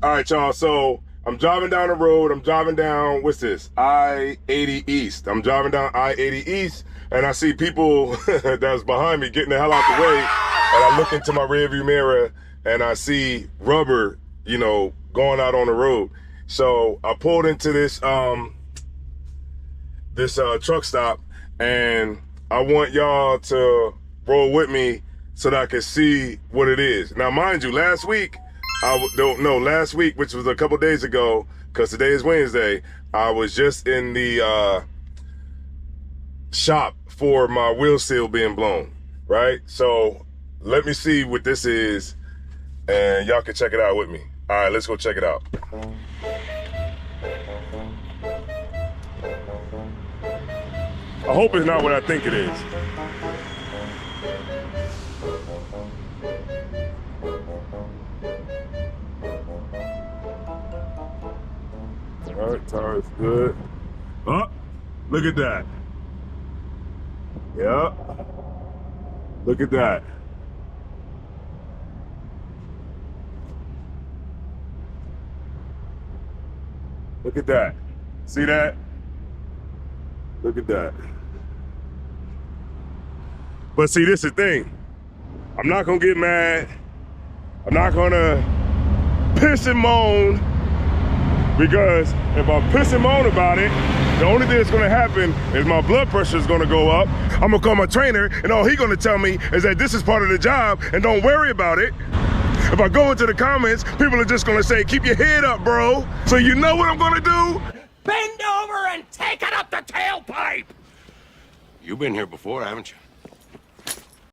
All right, y'all. So I'm driving down the road. I'm driving down, what's this? I-80 East. I'm driving down I-80 East, and I see people that's behind me getting the hell out the way. And I look into my rearview mirror, and I see rubber, you know, going out on the road. So I pulled into this truck stop, and I want y'all to roll with me so that I can see what it is. Now, mind you, last week, last week, which was a couple days ago, because today is Wednesday, I was just in the shop for my wheel seal being blown, right? So let me see what this is, and y'all can check it out with me. All right, let's go check it out. I hope it's not what I think it is. All right, tire's good. Oh, look at that. Yep. Look at that. Look at that. See that? Look at that. But see, this is the thing. I'm not gonna get mad. I'm not gonna piss and moan, because if I piss and moan about it, the only thing that's gonna happen is my blood pressure is gonna go up. I'm gonna call my trainer, and all he's gonna tell me is that this is part of the job and don't worry about it. If I go into the comments, people are just gonna say, keep your head up, bro. So you know what I'm gonna do? Bend over and take it up the tailpipe! You've been here before, haven't you?